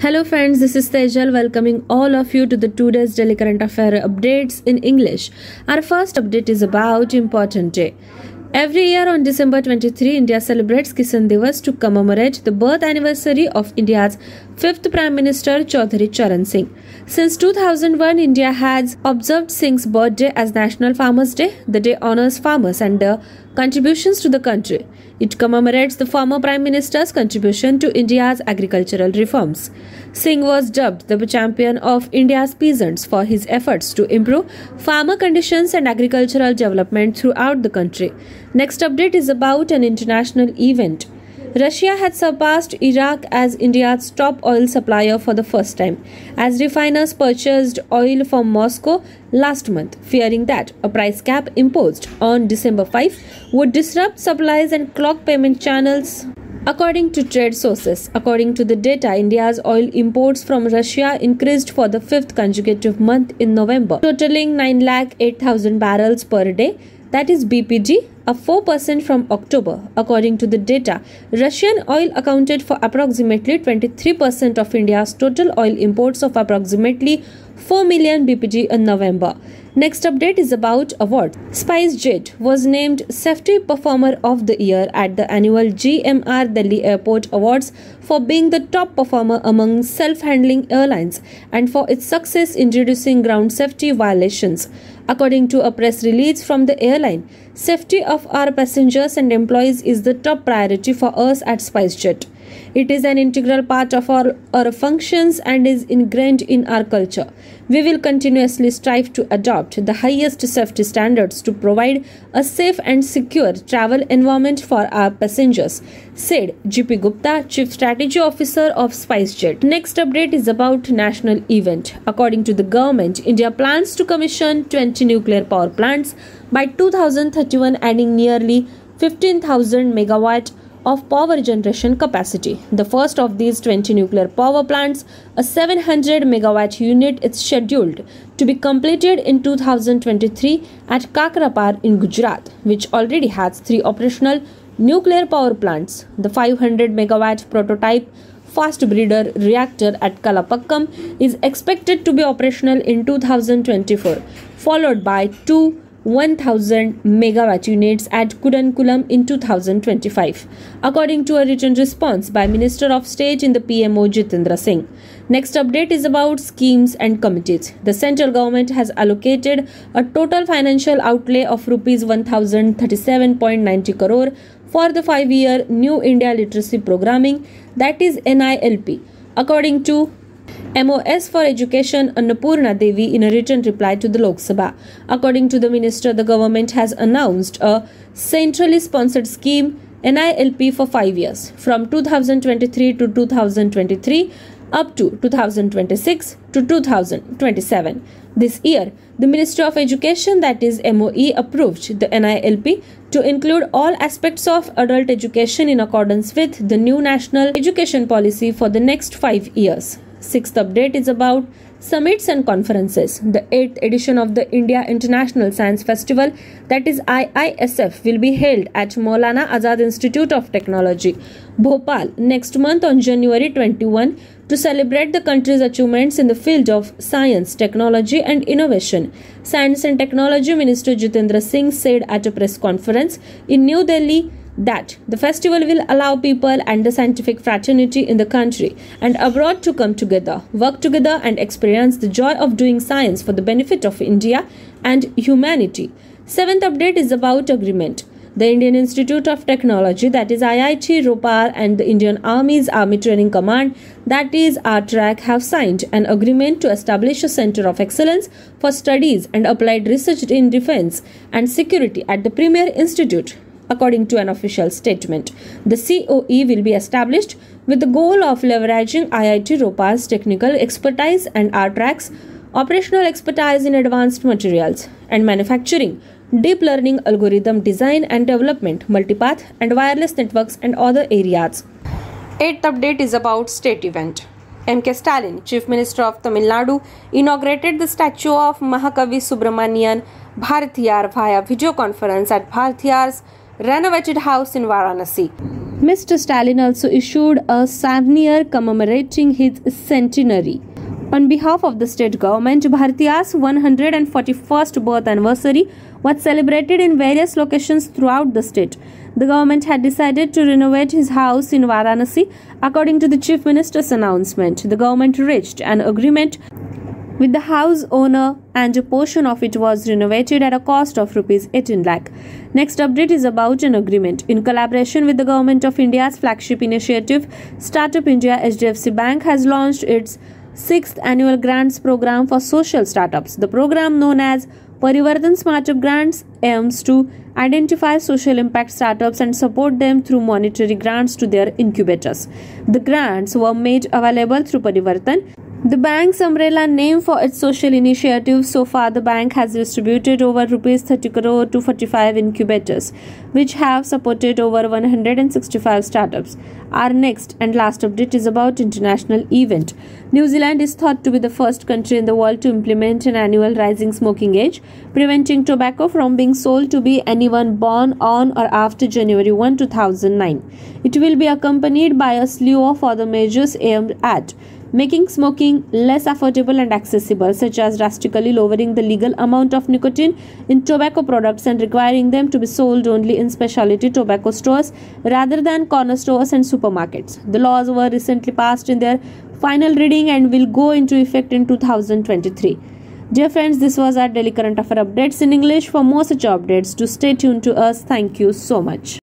Hello friends, this is Tejal welcoming all of you to the today's daily current affair updates in English. Our first update is about important day. Every year on December 23, India celebrates Kisan Divas to commemorate the birth anniversary of India's 5th Prime Minister Chaudhary Charan Singh. Since 2001, India has observed Singh's birthday as National Farmers' Day. The day honors farmers and their contributions to the country. It commemorates the former Prime Minister's contribution to India's agricultural reforms. Singh was dubbed the champion of India's peasants for his efforts to improve farmer conditions and agricultural development throughout the country. Next update is about an international event. Russia had surpassed Iraq as India's top oil supplier for the first time, as refiners purchased oil from Moscow last month, fearing that a price cap imposed on December 5 would disrupt supplies and clog payment channels. According to trade sources, according to the data, India's oil imports from Russia increased for the fifth consecutive month in November, totaling 908,000 barrels per day. That is BPD, up 4% from October. According to the data, Russian oil accounted for approximately 23% of India's total oil imports of approximately 4 million BPD in November. Next update is about awards. SpiceJet was named Safety Performer of the Year at the annual GMR Delhi Airport Awards for being the top performer among self-handling airlines and for its success in reducing ground safety violations. According to a press release from the airline, safety of our passengers and employees is the top priority for us at SpiceJet. It is an integral part of our functions and is ingrained in our culture. We will continuously strive to adopt the highest safety standards to provide a safe and secure travel environment for our passengers, said GP Gupta, Chief Strategy Officer of SpiceJet. Next update is about national event. According to the government, India plans to commission 20 nuclear power plants by 2031, adding nearly 15,000 megawatt of power generation capacity. The first of these 20 nuclear power plants, a 700 megawatt unit, is scheduled to be completed in 2023 at Kakrapar in Gujarat, which already has 3 operational nuclear power plants. The 500 megawatt prototype fast breeder reactor at Kalapakkam is expected to be operational in 2024, followed by 2 1,000 megawatt units at Kudankulam in 2025, according to a written response by Minister of State in the PMO Jitendra Singh. Next update is about schemes and committees. The central government has allocated a total financial outlay of rupees 1,037.90 crore for the 5-year New India Literacy Programming, that is NILP, according to MOS for Education Annapurna Devi in a written reply to the Lok Sabha. According to the minister, the government has announced a centrally sponsored scheme NILP for 5 years from 2023 to 2023 up to 2026 to 2027. This year, the Ministry of Education, that is MOE, approved the NILP to include all aspects of adult education in accordance with the new national education policy for the next 5 years. Sixth update is about summits and conferences. The 8th edition of the India International Science Festival, that is IISF, will be held at Maulana Azad Institute of Technology, Bhopal, next month on January 21 to celebrate the country's achievements in the field of science, technology and innovation. Science and Technology Minister Jitendra Singh said at a press conference in New Delhi that the festival will allow people and the scientific fraternity in the country and abroad to come together, work together and experience the joy of doing science for the benefit of India and humanity. Seventh update is about agreement. The Indian Institute of Technology, that is IIT Ropar, and the Indian Army's Army Training Command, that is RTRAC, have signed an agreement to establish a Center of Excellence for Studies and Applied Research in Defense and Security at the Premier Institute. According to an official statement, the COE will be established with the goal of leveraging IIT Ropar's technical expertise and RTRAC's operational expertise in advanced materials and manufacturing, deep learning, algorithm design and development, multipath and wireless networks and other areas. Eighth update is about state event. M.K. Stalin, Chief Minister of Tamil Nadu, inaugurated the statue of Mahakavi Subramanian Bhartiyar via video conference at Bhartiyar's renovated house in Varanasi. Mr. Stalin also issued a souvenir commemorating his centenary. On behalf of the state government, Bharti's 141st birth anniversary was celebrated in various locations throughout the state. The government had decided to renovate his house in Varanasi. According to the Chief Minister's announcement, the government reached an agreement with the house owner and a portion of it was renovated at a cost of Rs 18 lakh. Next update is about an agreement. In collaboration with the Government of India's flagship initiative, Startup India, HDFC Bank has launched its 6th annual grants program for social startups. The program, known as Parivartan Startup Grants, aims to identify social impact startups and support them through monetary grants to their incubators. The grants were made available through Parivartan, the bank's umbrella name for its social initiative. So far, the bank has distributed over Rs 30 crore to 45 incubators, which have supported over 165 startups. Our next and last update is about international event. New Zealand is thought to be the first country in the world to implement an annual rising smoking age, preventing tobacco from being sold to be anyone born on or after January 1, 2009. It will be accompanied by a slew of other measures aimed at making smoking less affordable and accessible, such as drastically lowering the legal amount of nicotine in tobacco products and requiring them to be sold only in specialty tobacco stores rather than corner stores and supermarkets. The laws were recently passed in their final reading and will go into effect in 2023. Dear friends, this was our daily current affair updates in English. For more such updates, do stay tuned to us. Thank you so much.